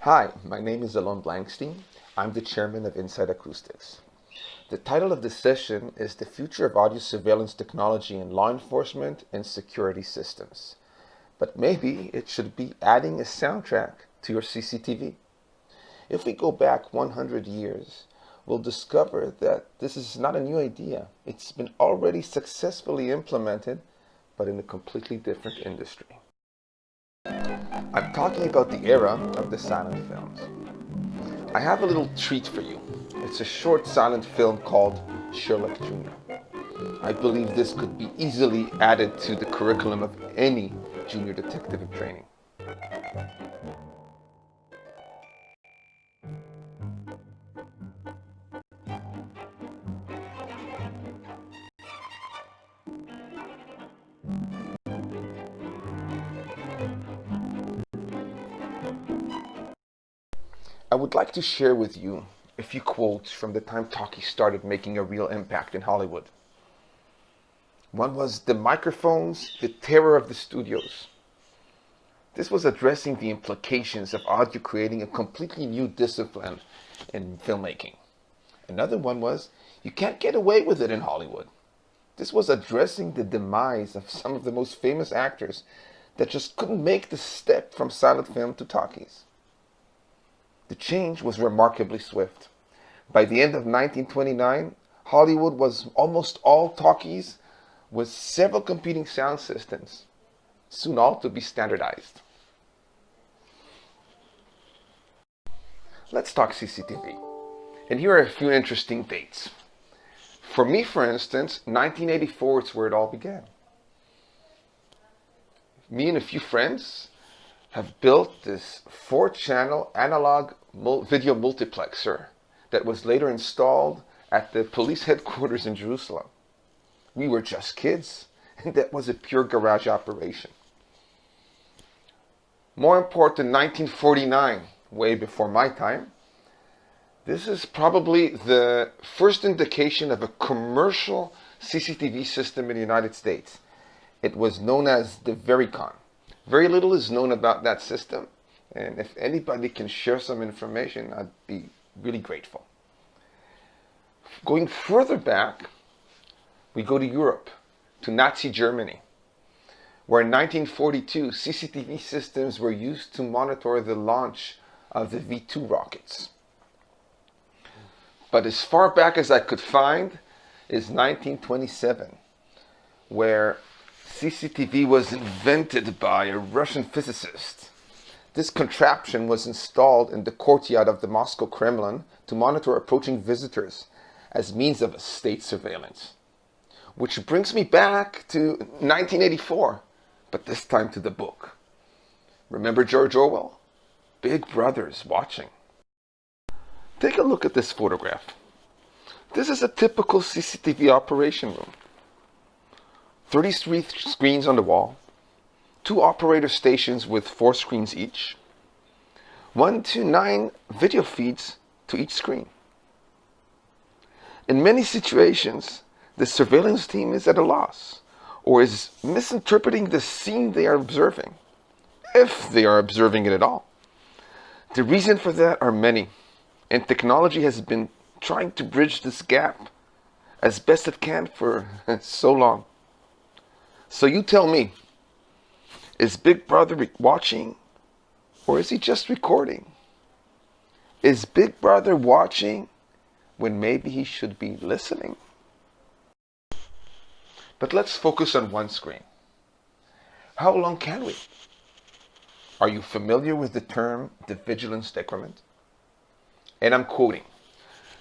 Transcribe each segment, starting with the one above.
Hi, my name is Alon Blankstein. I'm the chairman of Inside Acoustics. The title of this session is The Future of Audio Surveillance Technology in Law Enforcement and Security Systems. But maybe it should be adding a soundtrack to your CCTV. If we go back 100 years, we'll discover that this is not a new idea. It's been already successfully implemented, but in a completely different industry. I'm talking about the era of the silent films. I have a little treat for you. It's a short silent film called Sherlock Jr. I believe this could be easily added to the curriculum of any junior detective in training. I would like to share with you a few quotes from the time talkies started making a real impact in Hollywood. One was, "The microphones, the terror of the studios." This was addressing the implications of audio creating a completely new discipline in filmmaking. Another one was, "You can't get away with it in Hollywood." This was addressing the demise of some of the most famous actors that just couldn't make the step from silent film to talkies. The change was remarkably swift. By the end of 1929, Hollywood was almost all talkies with several competing sound systems, soon all to be standardized. Let's talk CCTV. And here are a few interesting dates. For me, for instance, 1984 is where it all began. Me and a few friends have built this 4-channel analog video multiplexer that was later installed at the police headquarters in Jerusalem. We were just kids, and that was a pure garage operation. More important, 1949, way before my time, this is probably the first indication of a commercial CCTV system in the United States. It was known as the Vericon. Very little is known about that system, and if anybody can share some information, I'd be really grateful. Going further back, we go to Europe, to Nazi Germany, where in 1942 CCTV systems were used to monitor the launch of the V-2 rockets. But as far back as I could find is 1927, where CCTV was invented by a Russian physicist. This contraption was installed in the courtyard of the Moscow Kremlin to monitor approaching visitors as means of state surveillance. Which brings me back to 1984, but this time to the book. Remember George Orwell? Big Brother's watching. Take a look at this photograph. This is a typical CCTV operation room. 33 screens on the wall, 2 operator stations with 4 screens each, 1 to 9 video feeds to each screen. In many situations, the surveillance team is at a loss or is misinterpreting the scene they are observing, if they are observing it at all. The reason for that are many, and technology has been trying to bridge this gap as best it can for so long. So you tell me, is Big Brother watching, or is he just recording? Is Big Brother watching when maybe he should be listening? But let's focus on one screen. How long can we? Are you familiar with the term the vigilance decrement? And I'm quoting,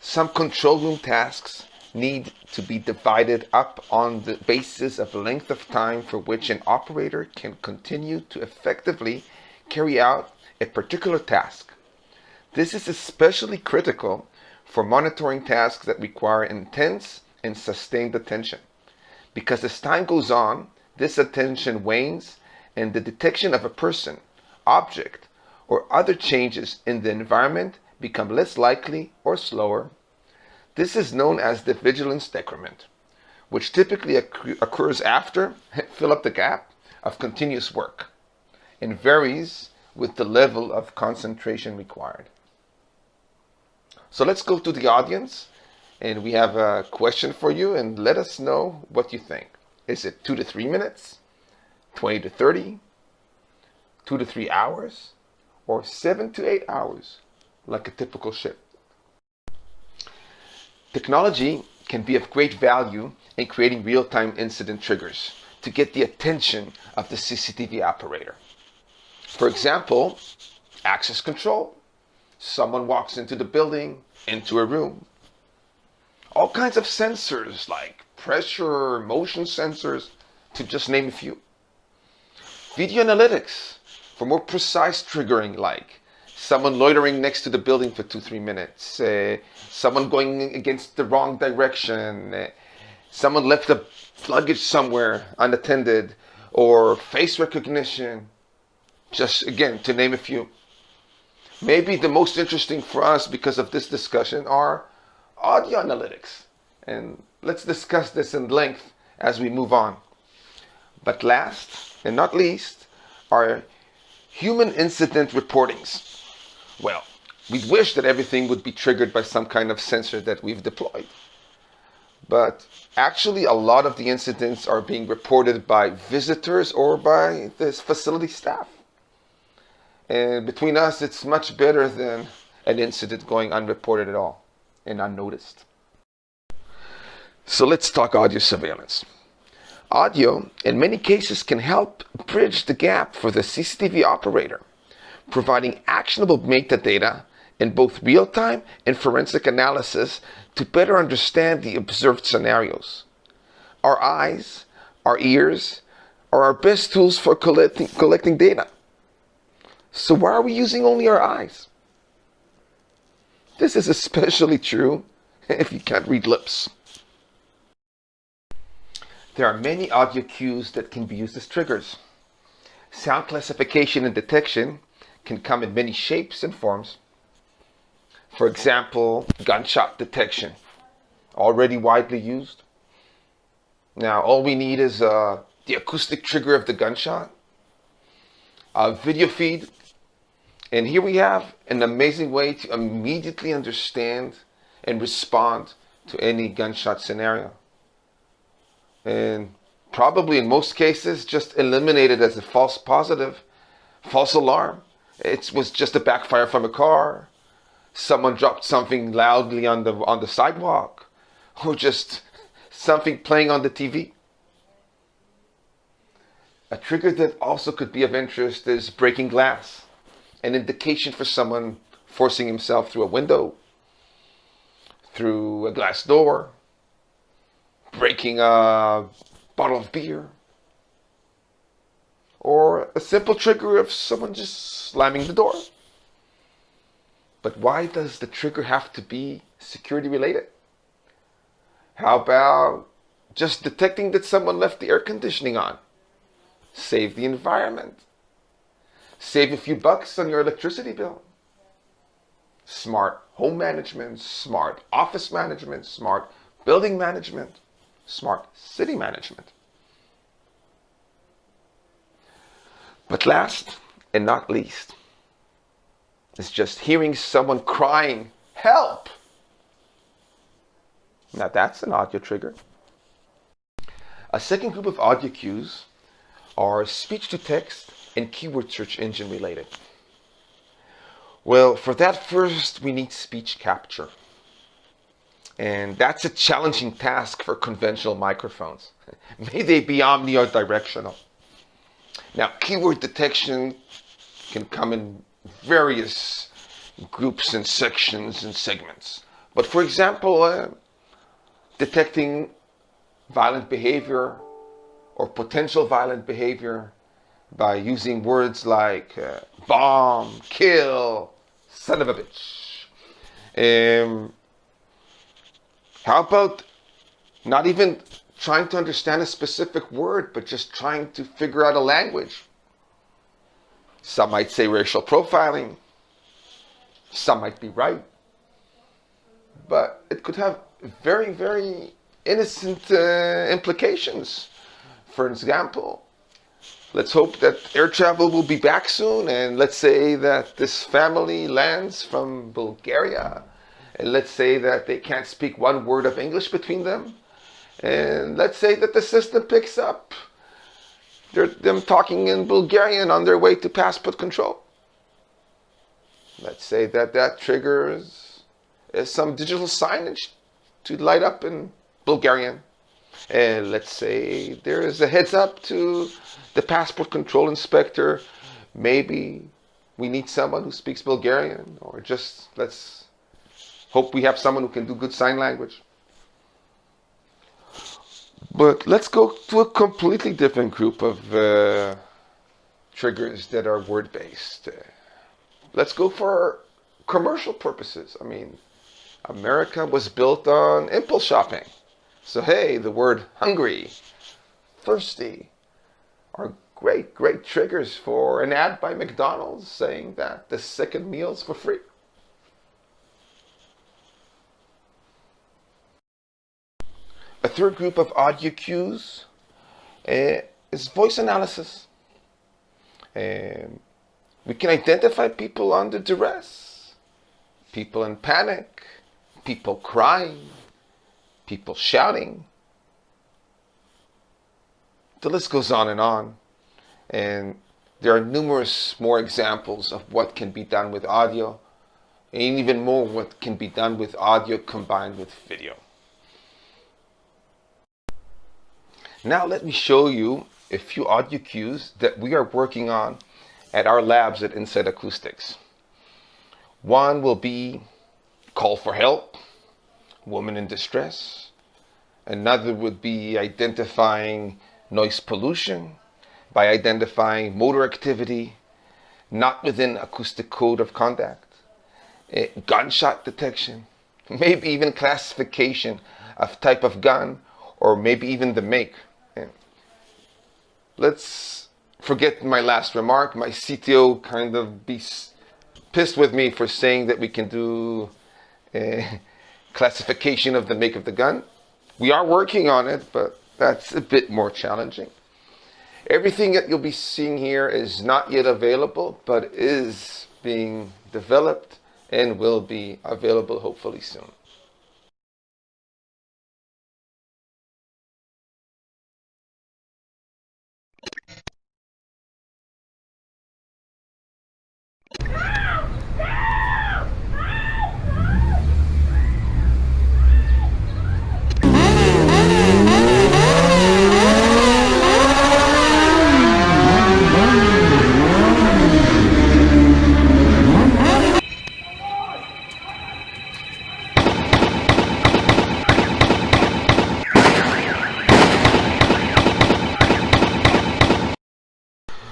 "Some control room tasks need to be divided up on the basis of length of time for which an operator can continue to effectively carry out a particular task. This is especially critical for monitoring tasks that require intense and sustained attention, because as time goes on, this attention wanes and the detection of a person, object, or other changes in the environment become less likely or slower. This is known as the vigilance decrement, which typically occurs after, fill up the gap, of continuous work, and varies with the level of concentration required. So let's go to the audience, and we have a question for you, and let us know what you think. Is it 2 to 3 minutes, 20 to 30, 2 to 3 hours, or 7 to 8 hours, like a typical shift? Technology can be of great value in creating real-time incident triggers to get the attention of the CCTV operator. For example, access control. Someone walks into the building, into a room. All kinds of sensors like pressure, motion sensors, to just name a few. Video analytics for more precise triggering, like someone loitering next to the building for 2-3 minutes, someone going against the wrong direction, someone left the luggage somewhere unattended, or face recognition, just again to name a few. Maybe the most interesting for us because of this discussion are audio analytics. And let's discuss this in length as we move on. But last and not least are human incident reportings. Well, we wish that everything would be triggered by some kind of sensor that we've deployed. But actually, a lot of the incidents are being reported by visitors or by this facility staff. And between us, it's much better than an incident going unreported at all and unnoticed. So let's talk audio surveillance. Audio, in many cases, can help bridge the gap for the CCTV operator, providing actionable metadata in both real-time and forensic analysis to better understand the observed scenarios. Our eyes, our ears, are our best tools for collecting data. So why are we using only our eyes? This is especially true if you can't read lips. There are many audio cues that can be used as triggers. Sound classification and detection can come in many shapes and forms. For example, gunshot detection, already widely used. Now, all we need is the acoustic trigger of the gunshot, a video feed, and here we have an amazing way to immediately understand and respond to any gunshot scenario. And probably in most cases, just eliminate it as a false positive, false alarm. It was just a backfire from a car. Someone dropped something loudly on the sidewalk, or just something playing on the TV. A trigger that also could be of interest is breaking glass, an indication for someone forcing himself through a window, through a glass door, breaking a bottle of beer, or a simple trigger of someone just slamming the door. But why does the trigger have to be security related? How about just detecting that someone left the air conditioning on? Save the environment. Save a few bucks on your electricity bill. Smart home management, smart office management, smart building management, smart city management. But last and not least, it's just hearing someone crying, "Help!" Now that's an audio trigger. A second group of audio cues are speech-to-text and keyword search engine related. Well, for that first, we need speech capture. And that's a challenging task for conventional microphones. May they be omni or directional. Now, keyword detection can come in various groups and sections and segments. But for example, detecting violent behavior or potential violent behavior by using words like bomb, kill, son of a bitch. How about not even trying to understand a specific word, but just trying to figure out a language? Some might say racial profiling. Some might be right. But it could have very, very innocent implications. For example, Let's hope that air travel will be back soon, and let's say that this family lands from Bulgaria, and let's say that they can't speak one word of English between them, and let's say that the system picks up them talking in Bulgarian on their way to passport control. Let's say that that triggers some digital signage to light up in Bulgarian. And let's say there is a heads up to the passport control inspector. Maybe we need someone who speaks Bulgarian, or just let's hope we have someone who can do good sign language. But let's go to a completely different group of triggers that are word-based. Let's go for commercial purposes. I mean, America was built on impulse shopping. So hey, the word hungry, thirsty are great triggers for an ad by McDonald's saying that the second meal's for free. A third group of audio cues is voice analysis. We can identify people under duress, people in panic, people crying, people shouting. The list goes on, and there are numerous more examples of what can be done with audio, and even more what can be done with audio combined with video. Now let me show you a few audio cues that we are working on at our labs at Inside Acoustics. One will be call for help, woman in distress. Another would be identifying noise pollution by identifying motor activity not within acoustic code of conduct, gunshot detection, maybe even classification of type of gun, or maybe even the make. Let's forget my last remark. My CTO kind of be pissed with me for saying that we can do classification of the make of the gun. We are working on it, but that's a bit more challenging. Everything that you'll be seeing here is not yet available, but is being developed and will be available hopefully soon.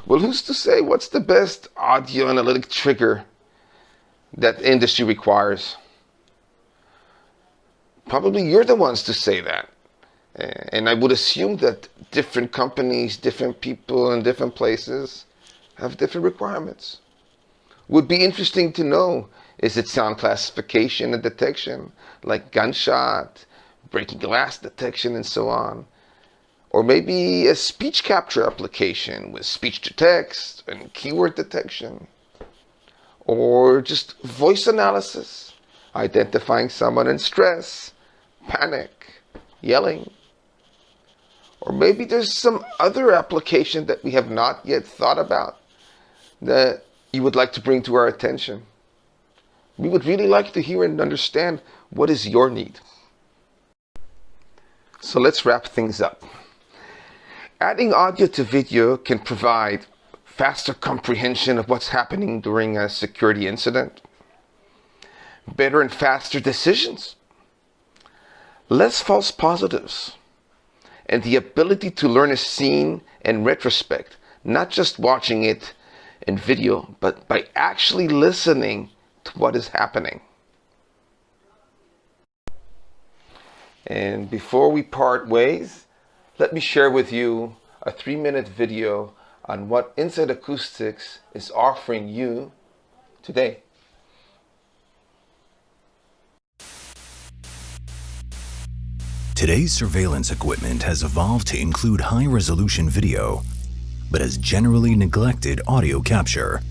Well, who's to say what's the best audio analytic trigger that the industry requires? Probably you're the ones to say that. And I would assume that different companies, different people in different places have different requirements. Would be interesting to know, is it sound classification and detection, like gunshot, breaking glass detection, and so on? Or maybe a speech capture application with speech to text and keyword detection. Or just voice analysis, identifying someone in stress, panic, yelling. Or maybe there's some other application that we have not yet thought about that you would like to bring to our attention. We would really like to hear and understand what is your need. So let's wrap things up. Adding audio to video can provide faster comprehension of what's happening during a security incident, better and faster decisions, less false positives, and the ability to learn a scene in retrospect, not just watching it in video, but by actually listening to what is happening. And before we part ways, let me share with you a 3-minute video on what Inside Acoustics is offering you today. Today's surveillance equipment has evolved to include high-resolution video, but has generally neglected audio capture.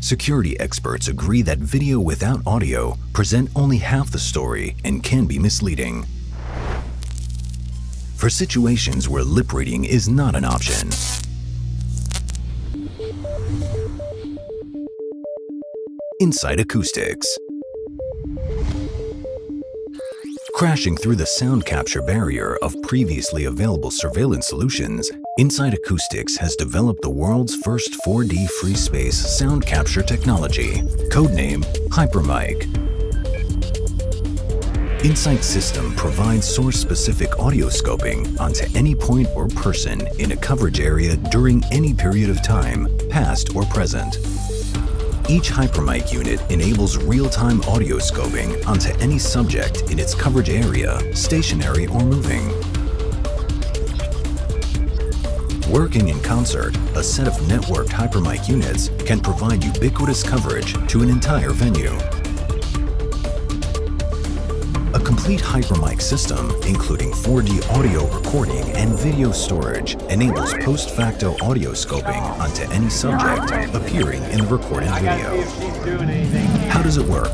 Security experts agree that video without audio present only half the story and can be misleading. For situations where lip reading is not an option, Insight Acoustics. Crashing through the sound capture barrier of previously available surveillance solutions, Insight Acoustics has developed the world's first 4D free space sound capture technology, codename HyperMic. Insight's system provides source-specific audio scoping onto any point or person in a coverage area during any period of time, past or present. Each HyperMic unit enables real-time audio scoping onto any subject in its coverage area, stationary or moving. Working in concert, a set of networked HyperMic units can provide ubiquitous coverage to an entire venue. A complete HyperMic system, including 4D audio recording and video storage, enables post-facto audio scoping onto any subject appearing in the recorded video. How does it work?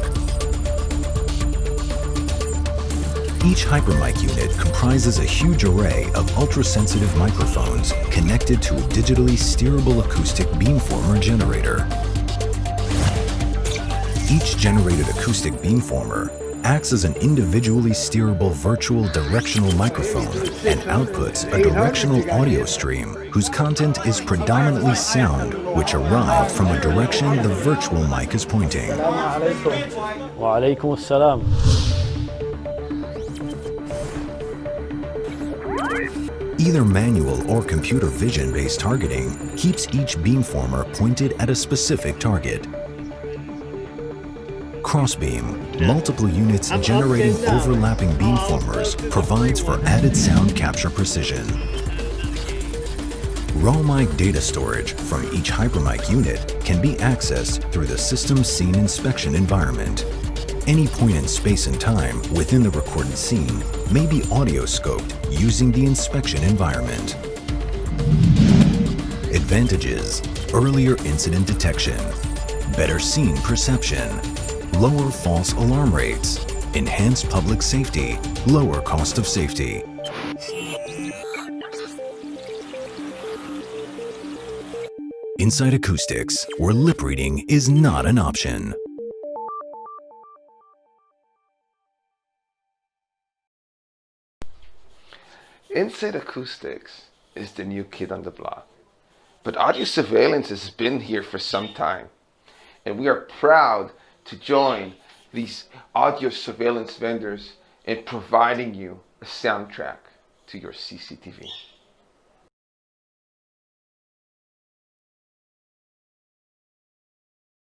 Each HyperMic unit comprises a huge array of ultra-sensitive microphones connected to a digitally steerable acoustic beamformer generator. Each generated acoustic beamformer acts as an individually steerable virtual directional microphone and outputs a directional audio stream whose content is predominantly sound, which arrive from a direction the virtual mic is pointing. Wa alaikum assalam. Either manual or computer vision-based targeting keeps each beamformer pointed at a specific target. Crossbeam, multiple units generating overlapping beamformers, provides for added sound capture precision. Raw mic data storage from each HyperMic unit can be accessed through the system scene inspection environment. Any point in space and time within the recorded scene may be audio scoped using the inspection environment. Advantages: earlier incident detection, better scene perception, lower false alarm rates, enhanced public safety, lower cost of safety. Insight Acoustics, where lip reading is not an option. Insight Acoustics is the new kid on the block. But audio surveillance has been here for some time. And we are proud to join these audio surveillance vendors in providing you a soundtrack to your CCTV.